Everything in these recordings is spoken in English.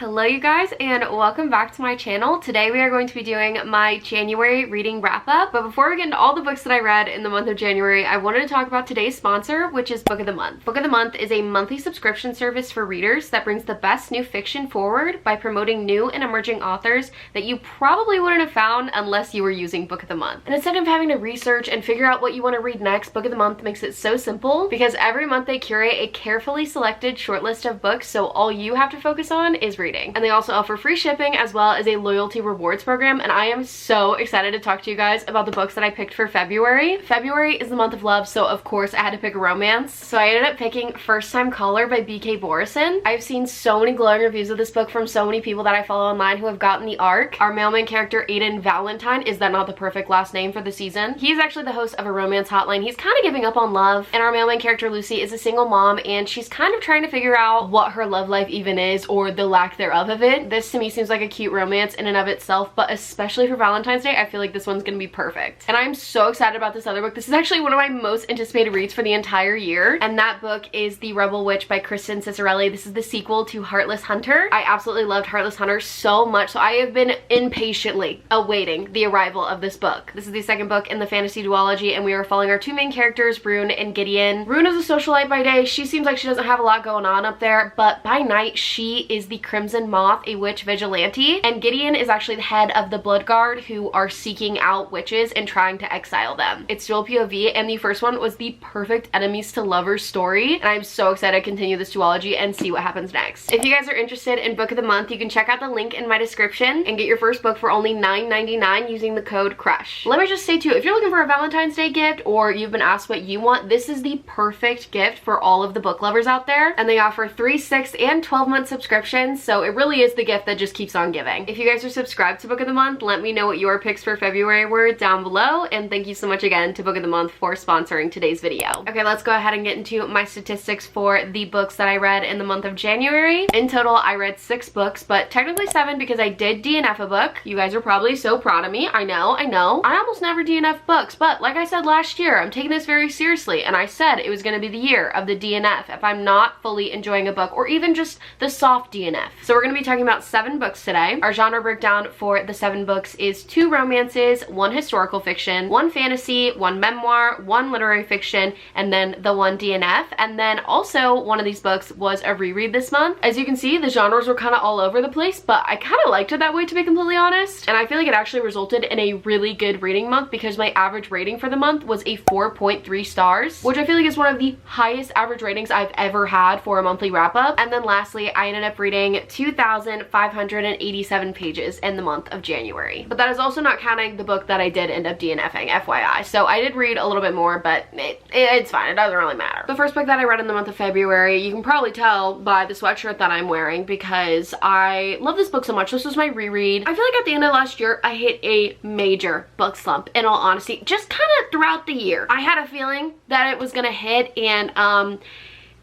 Hello you guys, and welcome back to my channel. Today we are going to be doing my January reading wrap up, but before we get into all the books that I read in the month of January, I wanted to talk about today's sponsor, which is Book of the Month. Book of the Month is a monthly subscription service for readers that brings the best new fiction forward by promoting new and emerging authors that you probably wouldn't have found unless you were using Book of the Month. And instead of having to research and figure out what you want to read next, Book of the Month makes it so simple because every month they curate a carefully selected short list of books, so all you have to focus on is reading. And they also offer free shipping as well as a loyalty rewards program, and I am so excited to talk to you guys about the books that I picked for February. February is the month of love, so of course I had to pick a romance. So I ended up picking First Time Caller by B.K. Borison. I've seen so many glowing reviews of this book from so many people that I follow online who have gotten the arc. Our mailman character Aiden Valentine, is that not the perfect last name for the season? He's actually the host of a romance hotline. He's kind of giving up on love, and our mailman character Lucy is a single mom, and she's kind of trying to figure out what her love life even is, or the lack thereof of it. This to me seems like a cute romance in and of itself, but especially for Valentine's Day, I feel like this one's gonna be perfect. And I'm so excited about this other book. This is actually one of my most anticipated reads for the entire year, and that book is The Rebel Witch by Kristen Cicerelli. This is the sequel to Heartless Hunter. I absolutely loved Heartless Hunter so much, so I have been impatiently awaiting the arrival of this book. This is the second book in the fantasy duology, and we are following our two main characters, Rune and Gideon. Rune is a socialite by day. She seems like she doesn't have a lot going on up there, but by night she is the Crimson Moth, a witch vigilante, and Gideon is actually the head of the Blood Guard, who are seeking out witches and trying to exile them. It's dual POV, and the first one was the perfect enemies to lovers story, and I'm so excited to continue this duology and see what happens next. If you guys are interested in Book of the Month, you can check out the link in my description and get your first book for only $9.99 using the code CRUSH. Let me just say too, if you're looking for a Valentine's Day gift or you've been asked what you want, this is the perfect gift for all of the book lovers out there, and they offer 3, 6, and 12-month subscriptions, so it really is the gift that just keeps on giving. If you guys are subscribed to Book of the Month, let me know what your picks for February were down below, and thank you so much again to Book of the Month for sponsoring today's video. Okay, let's go ahead and get into my statistics for the books that I read in the month of January. In total, I read 6 books, but technically 7 because I did DNF a book. You guys are probably so proud of me. I know. I almost never DNF books, but like I said last year, I'm taking this very seriously, and I said it was going to be the year of the DNF if I'm not fully enjoying a book, or even just the soft DNF. So we're going to be talking about 7 books today. Our genre breakdown for the 7 books is 2 romances, 1 historical fiction, 1 fantasy, 1 memoir, 1 literary fiction, and then the 1 DNF. And then also one of these books was a reread this month. As you can see, the genres were kind of all over the place, but I kind of liked it that way, to be completely honest. And I feel like it actually resulted in a really good reading month because my average rating for the month was a 4.3 stars, which I feel like is one of the highest average ratings I've ever had for a monthly wrap up. And then lastly, I ended up reading 2,587 pages in the month of January. But that is also not counting the book that I did end up DNFing, FYI. So I did read a little bit more, but it's fine. It doesn't really matter. The first book that I read in the month of February, you can probably tell by the sweatshirt that I'm wearing because I love this book so much. This was my reread. I feel like at the end of last year, I hit a major book slump, in all honesty. Just kind of throughout the year. I had a feeling that it was gonna hit, and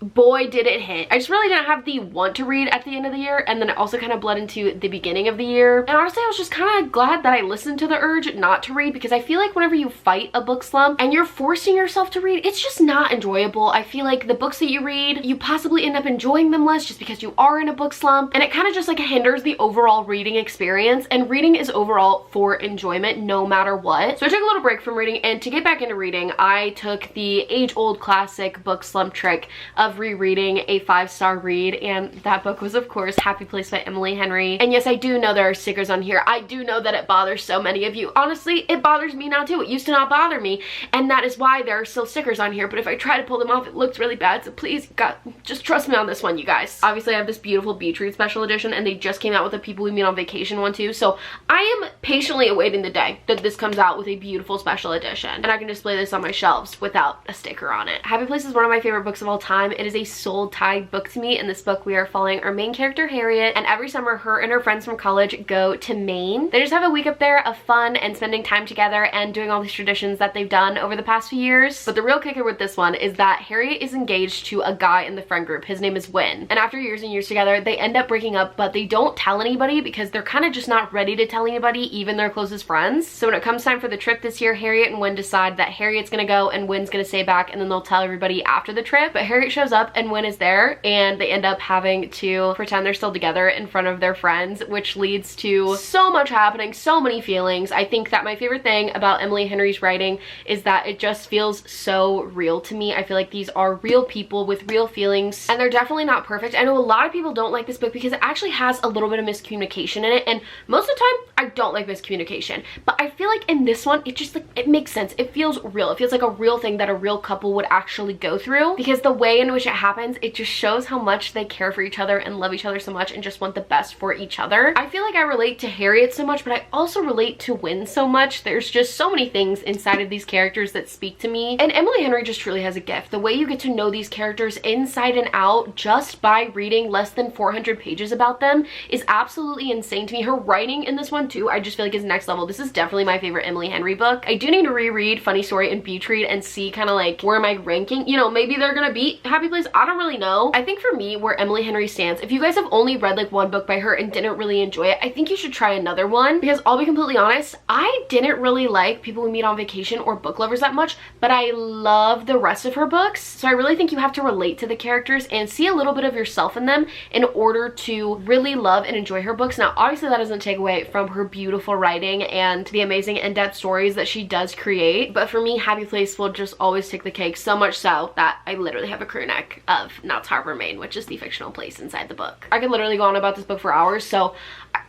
boy did it hit. I just really didn't have the want to read at the end of the year, and then it also kind of bled into the beginning of the year. And honestly, I was just kind of glad that I listened to the urge not to read, because I feel like whenever you fight a book slump and you're forcing yourself to read, it's just not enjoyable. I feel like the books that you read, you possibly end up enjoying them less just because you are in a book slump, and it kind of just like hinders the overall reading experience. And reading is overall for enjoyment no matter what. So I took a little break from reading, and to get back into reading, I took the age-old classic book slump trick of rereading a 5-star read, and that book was of course Happy Place by Emily Henry. And yes, I do know there are stickers on here. I do know that it bothers so many of you. Honestly, it bothers me now too. It used to not bother me, and that is why there are still stickers on here, but if I try to pull them off, it looks really bad. So please, God, just trust me on this one, you guys. Obviously, I have this beautiful beach read special edition, and they just came out with the People We Meet on Vacation one too, so I am patiently awaiting the day that this comes out with a beautiful special edition, and I can display this on my shelves without a sticker on it. Happy Place is one of my favorite books of all time. It is a soul-tied book to me. In this book, we are following our main character, Harriet, and every summer, her and her friends from college go to Maine. They just have a week up there of fun and spending time together and doing all these traditions that they've done over the past few years. But the real kicker with this one is that Harriet is engaged to a guy in the friend group. His name is Wynn. And after years and years together, they end up breaking up, but they don't tell anybody because they're kind of just not ready to tell anybody, even their closest friends. So when it comes time for the trip this year, Harriet and Wynn decide that Harriet's gonna go and Wynn's gonna stay back, and then they'll tell everybody after the trip. But Harriet shows shows up and Win is there, and they end up having to pretend they're still together in front of their friends, which leads to so much happening, so many feelings. I think that my favorite thing about Emily Henry's writing is that it just feels so real to me. I feel like these are real people with real feelings, and they're definitely not perfect. I know a lot of people don't like this book because it actually has a little bit of miscommunication in it, and most of the time I don't like miscommunication, but I feel like in this one it just, like, it makes sense. It feels real. It feels like a real thing that a real couple would actually go through, because the way in which it happens, it just shows how much they care for each other and love each other so much and just want the best for each other. I feel like I relate to Harriet so much, but I also relate to Win so much. There's just so many things inside of these characters that speak to me, and Emily Henry just truly has a gift. The way you get to know these characters inside and out just by reading less than 400 pages about them is absolutely insane to me. Her writing in this one too, I just feel like is next level. This is definitely my favorite Emily Henry book. I do need to reread Funny Story and Beach Read and see kind of like where am I ranking. You know, maybe they're gonna beat Happy Place. I don't really know. I think for me, where Emily Henry stands, if you guys have only read like one book by her and didn't really enjoy it, I think you should try another one, because I'll be completely honest, I didn't really like People We Meet on Vacation or Book Lovers that much, but I love the rest of her books. So I really think you have to relate to the characters and see a little bit of yourself in them in order to really love and enjoy her books. Now, obviously that doesn't take away from her beautiful writing and the amazing in-depth stories that she does create, but for me, Happy Place will just always take the cake, so much so that I literally have a crew neck of Knott's Harbor, Maine, which is the fictional place inside the book. I could literally go on about this book for hours, so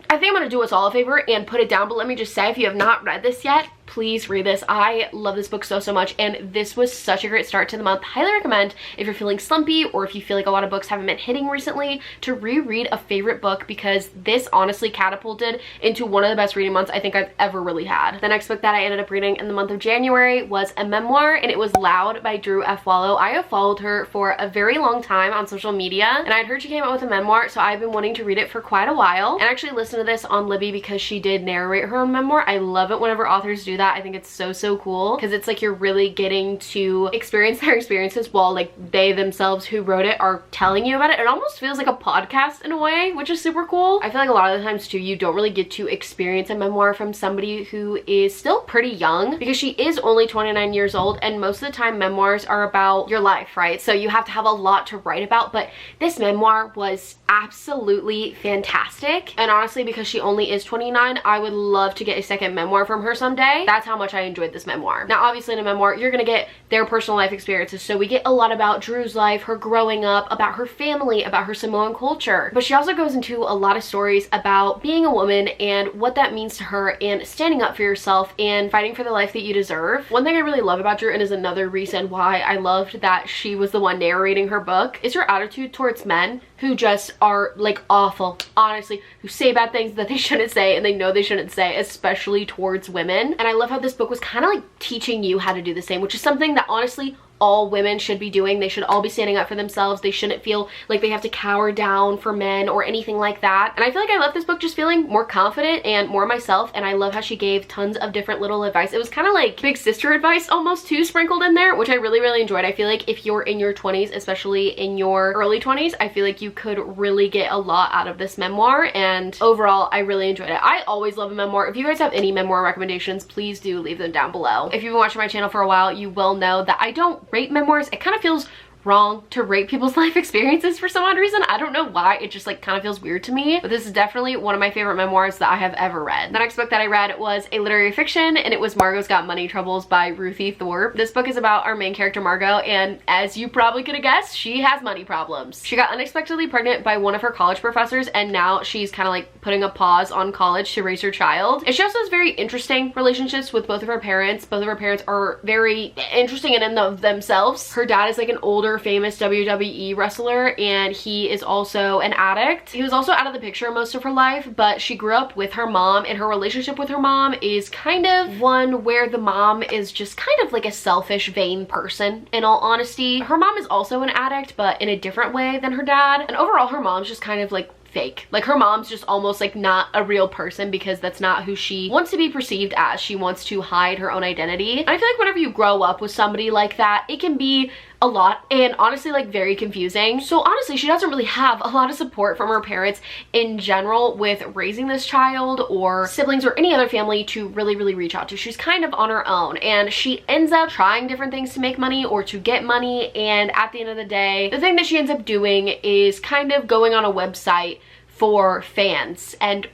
I think I'm gonna do us all a favor and put it down, but let me just say, if you have not read this yet, please read this. I love this book so much, and this was such a great start to the month. Highly recommend, if you're feeling slumpy or if you feel like a lot of books haven't been hitting recently, to reread a favorite book, because this honestly catapulted into one of the best reading months I think I've ever really had. The next book that I ended up reading in the month of January was a memoir, and it was Loud by Drew F. Wallow. I have followed her for a very long time on social media, and I'd heard she came out with a memoir, so I've been wanting to read it for quite a while, and actually listened to this on Libby because she did narrate her own memoir. I love it whenever authors do that. I think it's so cool, because it's like you're really getting to experience their experiences while like they themselves who wrote it are telling you about it. It almost feels like a podcast in a way, which is super cool. I feel like a lot of the times too, you don't really get to experience a memoir from somebody who is still pretty young, because she is only 29 years old, and most of the time memoirs are about your life, right? So you have to have a lot to write about, but this memoir was absolutely fantastic, and honestly, because she only is 29, I would love to get a second memoir from her someday. That's how much I enjoyed this memoir. Now, obviously in a memoir, you're gonna get their personal life experiences, so we get a lot about Drew's life, her growing up, about her family, about her Samoan culture, but she also goes into a lot of stories about being a woman and what that means to her, and standing up for yourself and fighting for the life that you deserve. One thing I really love about Drew, and is another reason why I loved that she was the one narrating her book, is her attitude towards men who just are like awful, honestly, who say bad things that they shouldn't say and they know they shouldn't say, especially towards women. And I love how this book was kind of like teaching you how to do the same, which is something that honestly all women should be doing. They should all be standing up for themselves. They shouldn't feel like they have to cower down for men or anything like that. And I feel like I left this book just feeling more confident and more myself, and I love how she gave tons of different little advice. It was kind of like big sister advice almost too, sprinkled in there, which I really enjoyed. I feel like if you're in your 20s, especially in your early 20s, I feel like you could really get a lot out of this memoir, and overall I really enjoyed it. I always love a memoir. If you guys have any memoir recommendations, please do leave them down below. If you've been watching my channel for a while, you will know that I don't rate memoirs. It kind of feels wrong to rate people's life experiences for some odd reason. I don't know why, it just like kind of feels weird to me, but this is definitely one of my favorite memoirs that I have ever read. The next book that I read was a literary fiction, and it was Margo's Got Money Troubles by Ruthie Thorpe. This book is about our main character Margo, and as you probably could have guessed, she has money problems. She got unexpectedly pregnant by one of her college professors, and now she's kind of like putting a pause on college to raise her child. And she also has very interesting relationships with both of her parents. Both of her parents are very interesting in and of themselves. Her dad is like an older famous WWE wrestler, and he is also an addict. He was also out of the picture most of her life, but she grew up with her mom, and her relationship with her mom is kind of one where the mom is just kind of like a selfish, vain person, in all honesty. Her mom is also an addict, but in a different way than her dad, and overall her mom's just kind of like fake. Like her mom's just almost like not a real person, because that's not who she wants to be perceived as. She wants to hide her own identity. And I feel like whenever you grow up with somebody like that, it can be a lot and honestly like very confusing. So honestly, she doesn't really have a lot of support from her parents in general with raising this child, or siblings or any other family to really reach out to. She's kind of on her own, and she ends up trying different things to make money or to get money, and at the end of the day, the thing that she ends up doing is kind of going on a website for fans and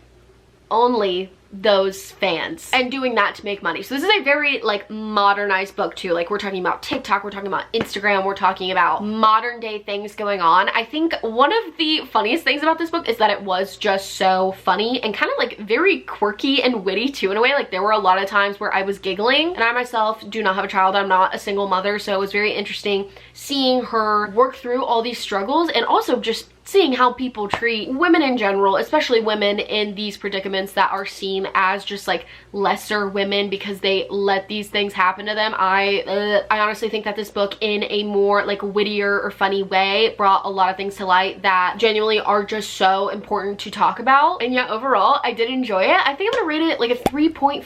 only those fans, and doing that to make money. So this is a very like modernized book too. Like, we're talking about TikTok, we're talking about Instagram, we're talking about modern day things going on. I think one of the funniest things about this book is that it was just so funny and kind of like very quirky and witty too, in a way. Like, there were a lot of times where I was giggling, and I myself do not have a child. I'm not a single mother, so it was very interesting seeing her work through all these struggles, and also just seeing how people treat women in general, especially women in these predicaments that are seen as just like lesser women because they let these things happen to them. I honestly think that this book, in a more like wittier or funny way, brought a lot of things to light that genuinely are just so important to talk about. And yeah, overall, I did enjoy it. I think I'm gonna rate it like a 3.5.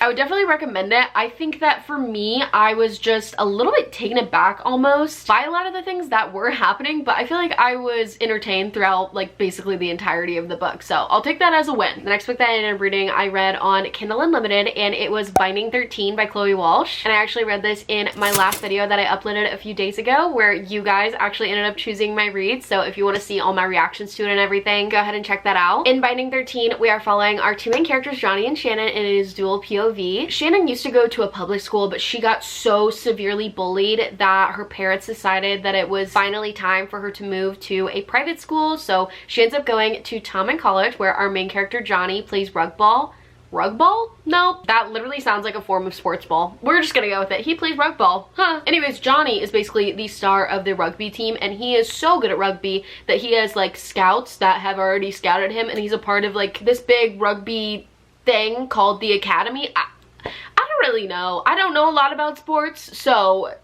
I would definitely recommend it. I think that for me, I was just a little bit taken aback almost by a lot of the things that were happening, but I feel like I was entertained throughout like basically the entirety of the book, so I'll take that as a win. The next book that I ended up reading, I read on Kindle Unlimited, and it was Binding 13 by Chloe Walsh, and I actually read this in my last video that I uploaded a few days ago, where you guys actually ended up choosing my reads. So if you want to see all my reactions to it and everything, go ahead and check that out. In Binding 13, we are following our two main characters, Johnny and Shannon, and it is dual POV. Shannon used to go to a public school, but she got so severely bullied that her parents decided that it was finally time for her to move to a private school. So she ends up going to Tom College, where our main character Johnny plays rug ball. Rug ball? No, that literally sounds like a form of sports ball. We're just gonna go with it. He plays rug ball. Huh. Anyways, Johnny is basically the star of the rugby team, and he is so good at rugby that he has like scouts that have already scouted him, and he's a part of like this big rugby thing called the Academy. I don't really know. I don't know a lot about sports, so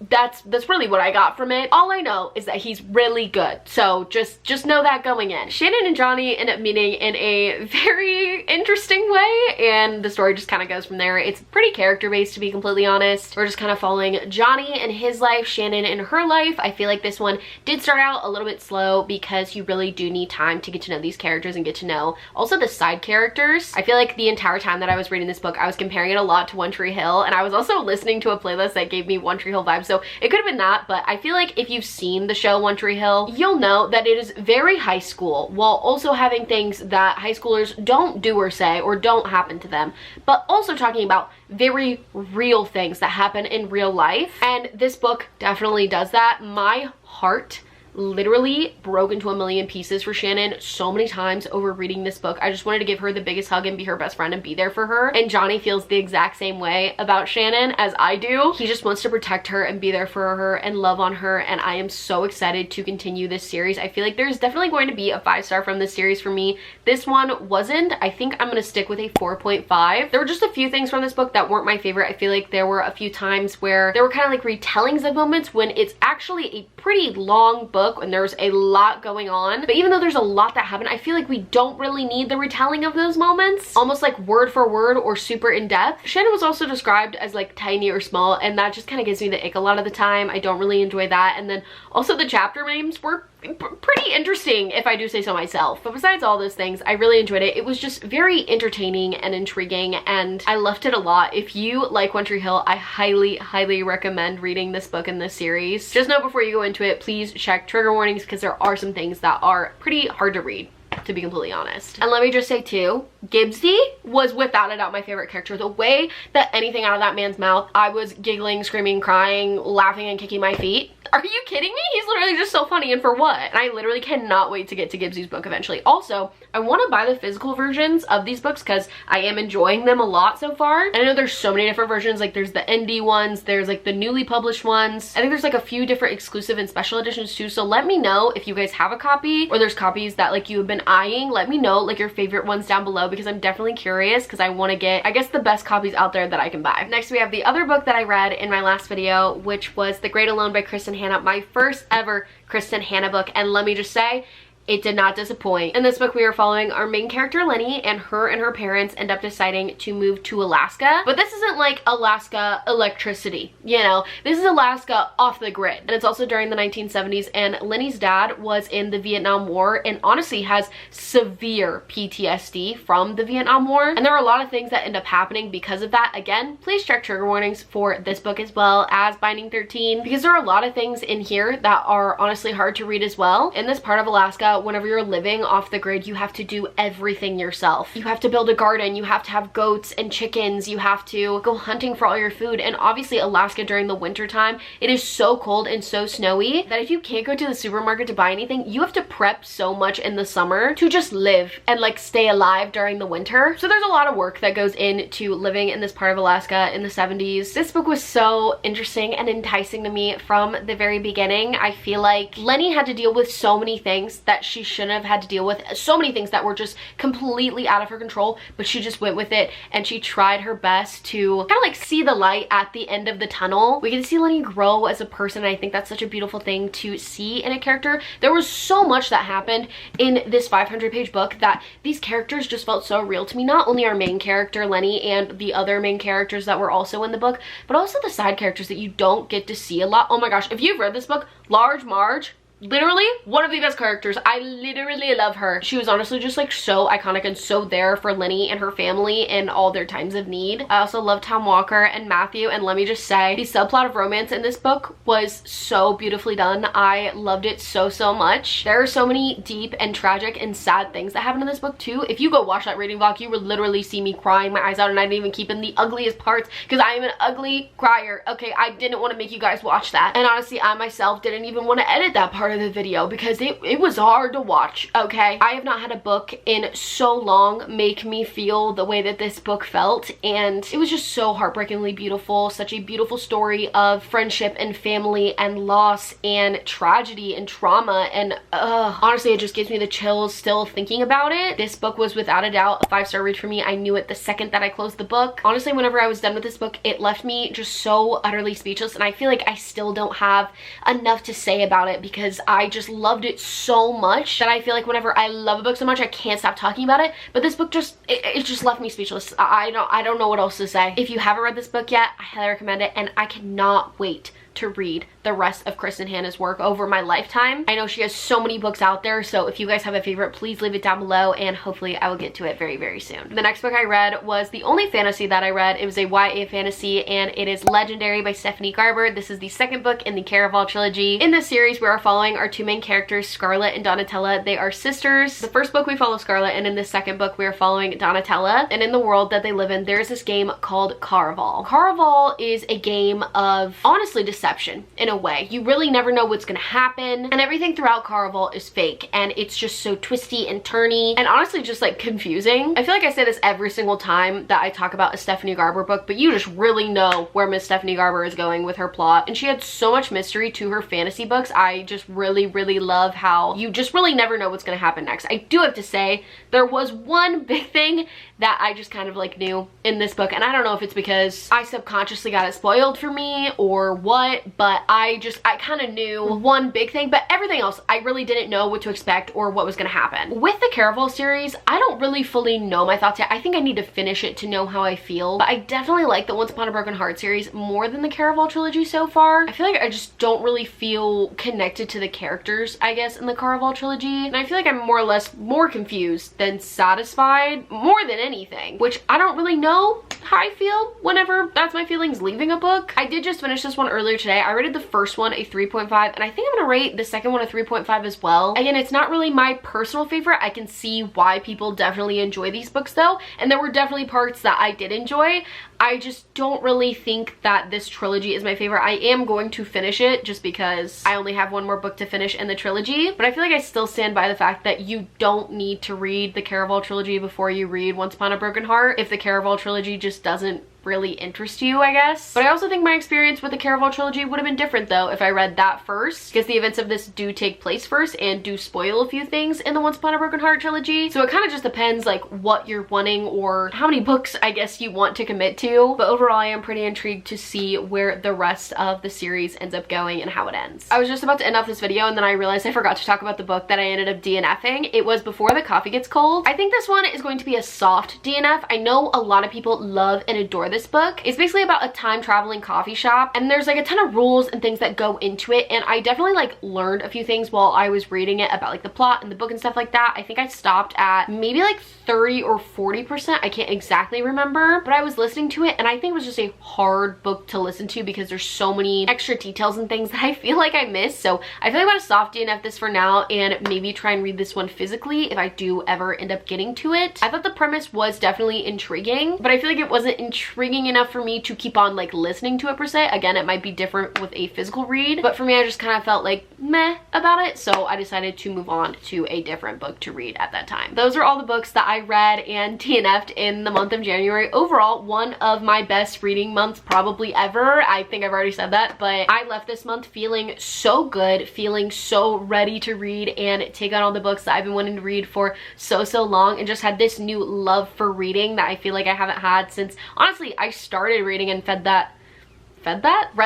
that's really what I got from it. All I know is that he's really good, so just know that going in. Shannon and Johnny end up meeting in a very interesting way, and the story just kind of goes from there. It's pretty character based, to be completely honest. We're just kind of following Johnny and his life, Shannon and her life. I feel like this one did start out a little bit slow because you really do need time to get to know these characters and get to know also the side characters. I feel like the entire time that I was reading this book, I was comparing it a lot to One Tree Hill, and I was also listening to a playlist that gave me One Tree Hill vibes. So it could have been that, but I feel like if you've seen the show One Tree Hill, you'll know that it is very high school, while also having things that high schoolers don't do or say or don't happen to them, but also talking about very real things that happen in real life. And this book definitely does that. My heart literally broke into a million pieces for Shannon so many times over reading this book. I just wanted to give her the biggest hug and be her best friend and be there for her. And Johnny feels the exact same way about Shannon as I do. He just wants to protect her and be there for her and love on her, and I am so excited to continue this series. I feel like there's definitely going to be a 5-star from this series for me. This one wasn't. I think I'm gonna stick with a 4.5. There were just a few things from this book that weren't my favorite. I feel like there were a few times where there were kind of like retellings of moments when it's actually a pretty long book and there's a lot going on. But even though there's a lot that happened, I feel like we don't really need the retelling of those moments, almost like word for word or super in-depth. Shannon was also described as like tiny or small, and that just kind of gives me the ick a lot of the time. I don't really enjoy that. And then also the chapter names were pretty interesting, if I do say so myself. But besides all those things, I really enjoyed it. It was just very entertaining and intriguing, and I loved it a lot. If you like One Tree Hill, I highly recommend reading this book in this series. Just know before you go into it, please check trigger warnings, because there are some things that are pretty hard to read, to be completely honest. And let me just say too, Gibbsy was without a doubt my favorite character. The way that anything out of that man's mouth, I was giggling, screaming, crying, laughing, and kicking my feet. Are you kidding me? He's literally just so funny, and for what? And I literally cannot wait to get to Gibbsy's book eventually. Also, I want to buy the physical versions of these books because I am enjoying them a lot so far. And I know there's so many different versions. Like, there's the indie ones, there's like the newly published ones. I think there's like a few different exclusive and special editions too. So let me know if you guys have a copy, or there's copies that like you have been eyeing. Let me know like your favorite ones down below, because I'm definitely curious, because I want to get, I guess, the best copies out there that I can buy. Next, we have the other book that I read in my last video, which was The Great Alone by Kristen Hannah, my first ever Kristen Hannah book. And let me just say, it did not disappoint. In this book, we are following our main character, Lenny, and her parents end up deciding to move to Alaska. But this isn't like Alaska electricity, you know? This is Alaska off the grid. And it's also during the 1970s, and Lenny's dad was in the Vietnam War and honestly has severe PTSD from the Vietnam War. And there are a lot of things that end up happening because of that. Again, please check trigger warnings for this book as well as Binding 13, because there are a lot of things in here that are honestly hard to read as well. In this part of Alaska, whenever you're living off the grid, you have to do everything yourself. You have to build a garden, you have to have goats and chickens, you have to go hunting for all your food. And obviously Alaska during the winter time, it is so cold and so snowy that if you can't go to the supermarket to buy anything, you have to prep so much in the summer to just live and like stay alive during the winter. So there's a lot of work that goes into living in this part of Alaska in the 70s. This book was so interesting and enticing to me from the very beginning. I feel like Lenny had to deal with so many things that she shouldn't have had to deal with, so many things that were just completely out of her control, but she just went with it and she tried her best to kind of like see the light at the end of the tunnel. We get to see Lenny grow as a person, and I think that's such a beautiful thing to see in a character. There was so much that happened in this 500-page book that these characters just felt so real to me. Not only our main character Lenny and the other main characters that were also in the book, but also the side characters that you don't get to see a lot. Oh my gosh, if you've read this book, Large Marge, literally one of the best characters. I literally love her. She was honestly just like so iconic and so there for Lenny and her family in all their times of need. I also love Tom Walker and Matthew, and let me just say, the subplot of romance in this book was so beautifully done. I loved it so much. There are so many deep and tragic and sad things that happen in this book too. If you go watch that reading vlog, you would literally see me crying my eyes out, and I didn't even keep in the ugliest parts because I am an ugly crier. Okay, I didn't want to make you guys watch that, and honestly I myself didn't even want to edit that part of the video because it was hard to watch. Okay, I have not had a book in so long make me feel the way that this book felt, and it was just so heartbreakingly beautiful. Such a beautiful story of friendship and family and loss and tragedy and trauma, and honestly it just gives me the chills still thinking about it. This book was without a doubt a 5-star read for me. I knew it the second that I closed the book. Honestly, whenever I was done with this book, it left me just so utterly speechless, and I feel like I still don't have enough to say about it because I just loved it so much that I feel like whenever I love a book so much, I can't stop talking about it. But this book just, it just left me speechless. I don't know what else to say. If you haven't read this book yet, I highly recommend it, and I cannot wait to read the rest of Kristen Hanna's work over my lifetime. I know she has so many books out there, so if you guys have a favorite, please leave it down below, and hopefully I will get to it very soon. The next book I read was the only fantasy that I read. It was a YA fantasy, and it is Legendary by Stephanie Garber. This is the second book in the Caraval trilogy. In this series, we are following our two main characters, Scarlett and Donatella. They are sisters. The first book we follow Scarlett, and in the second book we are following Donatella. And in the world that they live in, there's this game called Caraval. Caraval is a game of, honestly, deception in a way. You really never know what's gonna happen, and everything throughout Caraval is fake, and it's just so twisty and turny and honestly just like confusing. I feel like I say this every single time that I talk about a Stephanie Garber book, but you just really know where Miss Stephanie Garber is going with her plot, and she had so much mystery to her fantasy books. I just really love how you just really never know what's gonna happen next. I do have to say there was one big thing that I just kind of like knew in this book, and I don't know if it's because I subconsciously got it spoiled for me or what, but I kind of knew one big thing, but everything else I really didn't know what to expect or what was gonna happen. With the Caraval series, I don't really fully know my thoughts yet. I think I need to finish it to know how I feel, but I definitely like the Once Upon a Broken Heart series more than the Caraval trilogy so far. I feel like I just don't really feel connected to the characters, I guess, in the Caraval trilogy, and I feel like I'm more or less more confused than satisfied more than anything, which I don't really know how I feel whenever that's my feelings leaving a book. I did just finish this one earlier today. I rated the first one a 3.5, and I think I'm gonna rate the second one a 3.5 as well. Again, it's not really my personal favorite. I can see why people definitely enjoy these books though, and there were definitely parts that I did enjoy. I just don't really think that this trilogy is my favorite. I am going to finish it just because I only have one more book to finish in the trilogy, but I feel like I still stand by the fact that you don't need to read the Caraval trilogy before you read Once Upon a Broken Heart if the Caraval trilogy just doesn't really interest you, I guess. But I also think my experience with the Caraval trilogy would have been different though if I read that first, because the events of this do take place first and do spoil a few things in the Once Upon a Broken Heart trilogy. So it kind of just depends like what you're wanting or how many books I guess you want to commit to. But overall, I am pretty intrigued to see where the rest of the series ends up going and how it ends. I was just about to end off this video and then I realized I forgot to talk about the book that I ended up DNFing. It was Before the Coffee Gets Cold. I think this one is going to be a soft DNF. I know a lot of people love and adore this book. It's basically about a time traveling coffee shop and there's like a ton of rules and things that go into it, and I definitely like learned a few things while I was reading it about like the plot and the book and stuff like that. I think I stopped at maybe like 30 or 40%. I can't exactly remember, but I was listening to it and I think it was just a hard book to listen to because there's so many extra details and things that I feel like I missed. So I feel like I'm gonna soft DNF this for now and maybe try and read this one physically if I do ever end up getting to it. I thought the premise was definitely intriguing, but I feel like it wasn't intriguing enough for me to keep on like listening to it per se. Again, it might be different with a physical read, but for me I just kind of felt like meh about it, so I decided to move on to a different book to read at that time. Those are all the books that I read and DNF'd in the month of January. Overall, one of my best reading months probably ever. I think I've already said that, but I left this month feeling so good, feeling so ready to read and take on all the books that I've been wanting to read for so long, and just had this new love for reading that I feel like I haven't had since, honestly, I started reading and read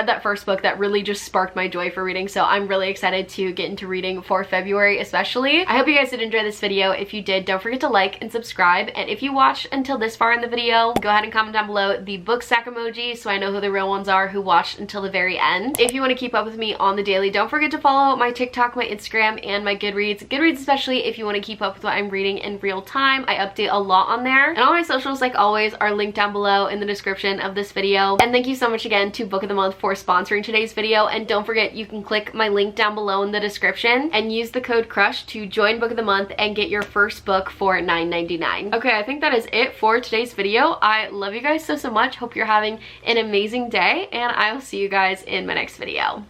that first book that really just sparked my joy for reading. So I'm really excited to get into reading for February especially. I hope you guys did enjoy this video. If you did, don't forget to like and subscribe, and if you watched until this far in the video, go ahead and comment down below the book stack emoji so I know who the real ones are who watched until the very end. If you want to keep up with me on the daily, don't forget to follow my TikTok, my Instagram, and my Goodreads especially if you want to keep up with what I'm reading in real time. I update a lot on there, and all my socials, like always, are linked down below in the description of this video. And thank you so much again to Book of the Month for sponsoring today's video, and don't forget you can click my link down below in the description and use the code CRUSH to join Book of the Month and get your first book for $9.99. Okay, I think that is it for today's video. I love you guys so much. Hope you're having an amazing day, and I will see you guys in my next video.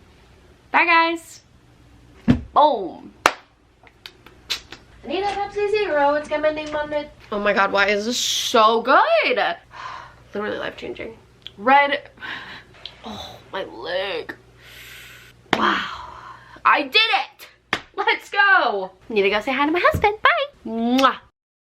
Bye guys. Boom. I need a Pepsi Zero. It's got my name on it. Oh my god, why is this so good? Literally life-changing. Red. Oh, my leg. Wow. I did it! Let's go! Need to go say hi to my husband. Bye! Mwah.